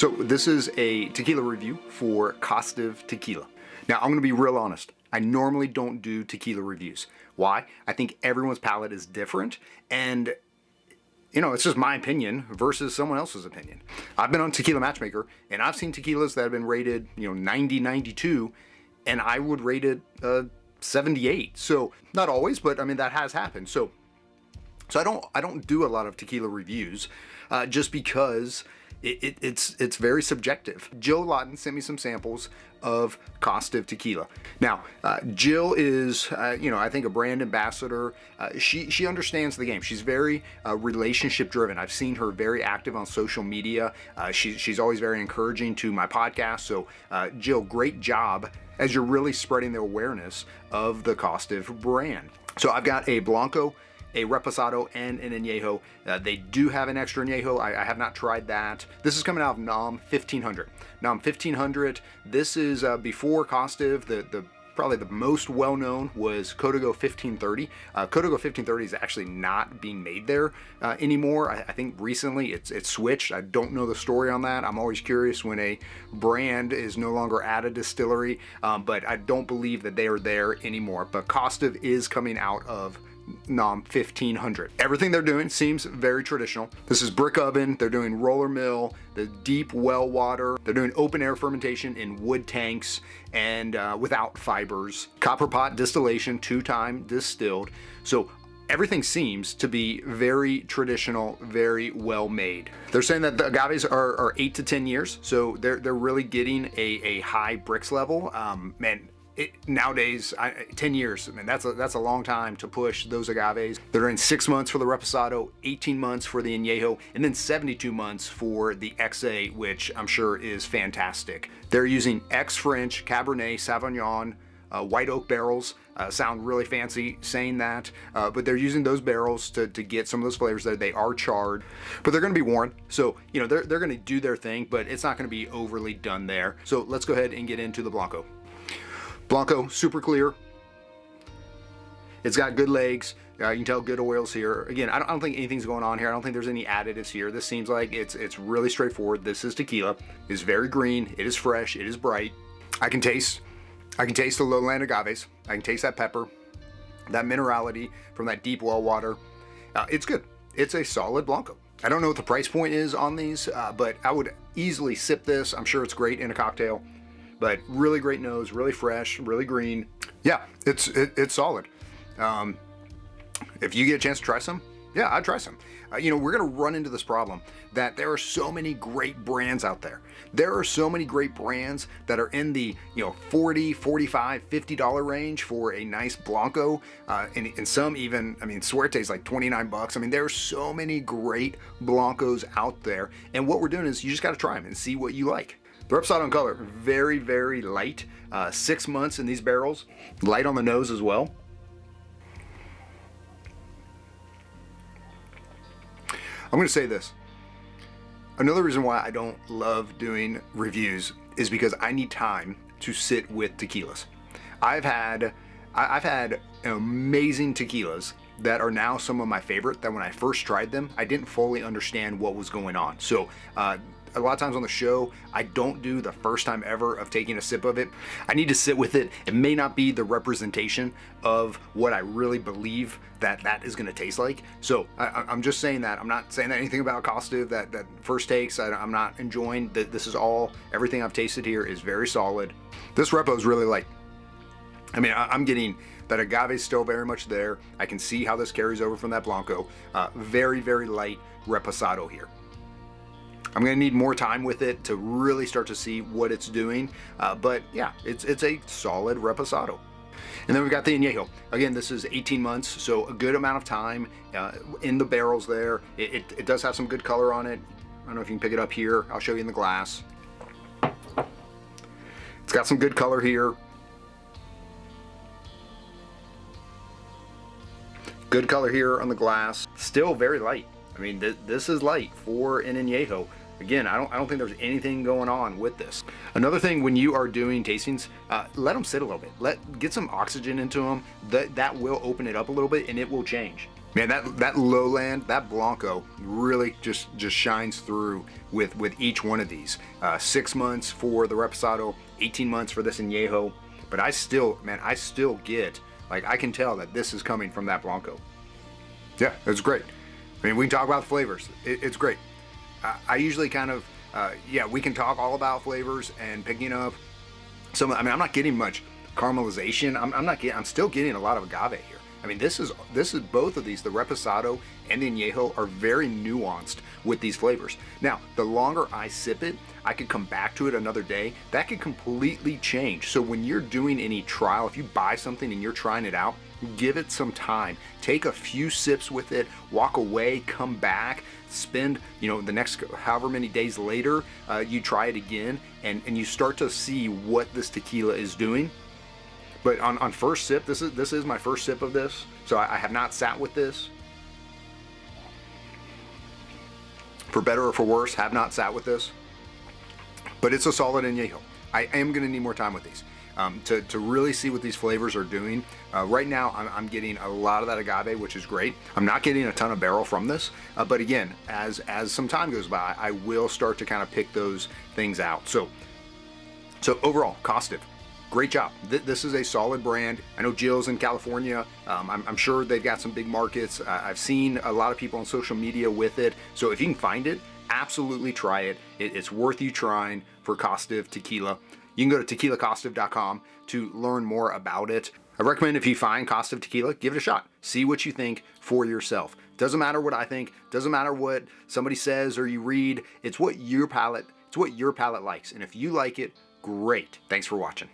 So this is a tequila review for Kostiv tequila. Now I'm gonna be real honest. I normally don't do tequila reviews. Why? I think everyone's palate is different, and it's just my opinion versus someone else's opinion. I've been on Tequila Matchmaker, and I've seen tequilas that have been rated 90, 92, and I would rate it 78. So not always, but I mean that has happened. So I don't do a lot of tequila reviews just because it's very subjective. Jill Lawton sent me some samples of Kostiv tequila. Now, Jill is, I think a brand ambassador. She understands the game. She's very relationship driven. I've seen her very active on social media. She's always very encouraging to my podcast. So, Jill, great job as you're really spreading the awareness of the Kostiv brand. So I've got a Blanco, a Reposado, and an Añejo. They do have an extra Añejo. I have not tried that. This is coming out of NAM 1500. NAM 1500, this is before Kostiv. The probably the most well-known was Código 1530. Código 1530 is actually not being made there anymore. I think recently it's switched. I don't know the story on that. I'm always curious when a brand is no longer at a distillery, but I don't believe that they are there anymore. But Kostiv is coming out of NAM 1500. Everything they're doing seems very traditional. This is brick oven. They're doing roller mill, the deep well water. They're doing open air fermentation in wood tanks and without fibers. Copper pot distillation, 2-time distilled. So everything seems to be very traditional, very well made. They're saying that the agaves are 8 to 10 years. So they're really getting a high brix level. Nowadays, 10 years, I mean, that's a long time to push those agaves. They're in 6 months for the Reposado, 18 months for the Añejo, and then 72 months for the XA, which I'm sure is fantastic. They're using ex-French Cabernet Sauvignon white oak barrels. Sound really fancy saying that, but they're using those barrels to get some of those flavors there. They are charred, but they're going to be worn. So, they're going to do their thing, but it's not going to be overly done there. So let's go ahead and get into the Blanco. Blanco, super clear. It's got good legs. You can tell good oils here. Again, I don't think anything's going on here. I don't think there's any additives here. This seems like it's really straightforward. This is tequila. It's very green. It is fresh. It is bright. I can taste the lowland agaves. I can taste that pepper, that minerality from that deep well water. It's good. It's a solid Blanco. I don't know what the price point is on these, but I would easily sip this. I'm sure it's great in a cocktail. But really great nose, really fresh, really green. Yeah, it's solid. If you get a chance to try some, yeah, I'd try some. We're gonna run into this problem that there are so many great brands out there. There are so many great brands that are in the $40, $45, $50 range for a nice Blanco, and some even, Suerte is like 29 bucks. There are so many great Blancos out there, and what we're doing is you just gotta try them and see what you like. The Reposado in color, very, very light. 6 months in these barrels. Light on the nose as well. I'm going to say this. Another reason why I don't love doing reviews is because I need time to sit with tequilas. I've had amazing tequilas that are now some of my favorite, that when I first tried them, I didn't fully understand what was going on. So, a lot of times on the show, I don't do the first time ever of taking a sip of it. I need to sit with it. It may not be the representation of what I really believe that is going to taste like. So I'm just saying that. I'm not saying anything about Kostiv that first takes. I'm not enjoying that. This is everything I've tasted here is very solid. This Repo is really light. I'm getting that agave is still very much there. I can see how this carries over from that Blanco. Very, very light Reposado here. I'm going to need more time with it to really start to see what it's doing. But yeah, it's a solid Reposado. And then we've got the Añejo. Again, this is 18 months, so a good amount of time in the barrels there. It does have some good color on it. I don't know if you can pick it up here. I'll show you in the glass. It's got some good color here. Good color here on the glass. Still very light. This is light for an Añejo. Again, I don't think there's anything going on with this. Another thing, when you are doing tastings, let them sit a little bit. Get some oxygen into them. That will open it up a little bit, and it will change. Man, that lowland, that Blanco really just shines through with each one of these. 6 months for the Reposado, 18 months for this Añejo. But I still, man, I still get, like, I can tell that this is coming from that Blanco. Yeah, it's great. I mean, we can talk about the flavors. It's great. I usually kind of, yeah, we can talk all about flavors and picking up some. I mean, I'm not getting much caramelization. I'm still getting a lot of agave here. I mean, this is both of these, the Reposado and the Añejo, are very nuanced with these flavors. Now, the longer I sip it, I could come back to it another day. That could completely change. So when you're doing any trial, if you buy something and you're trying it out, give it some time. Take a few sips with it, walk away, come back, spend, the next however many days later, you try it again, and you start to see what this tequila is doing. But on first sip, this is my first sip of this, so I have not sat with this. For better or for worse, have not sat with this. But it's a solid Añejo. I am going to need more time with these to really see what these flavors are doing. Right now, I'm getting a lot of that agave, which is great. I'm not getting a ton of barrel from this, but again, as some time goes by, I will start to kind of pick those things out. So overall, Kostiv, great job. This is a solid brand. I know Jill's in California. I'm sure they've got some big markets. I've seen a lot of people on social media with it. So if you can find it, absolutely try it. It's worth you trying for Kostiv Tequila. You can go to tequilakostiv.com to learn more about it. I recommend if you find Kostiv Tequila, give it a shot. See what you think for yourself. Doesn't matter what I think. Doesn't matter what somebody says or you read. It's what your palate likes. And if you like it, great. Thanks for watching.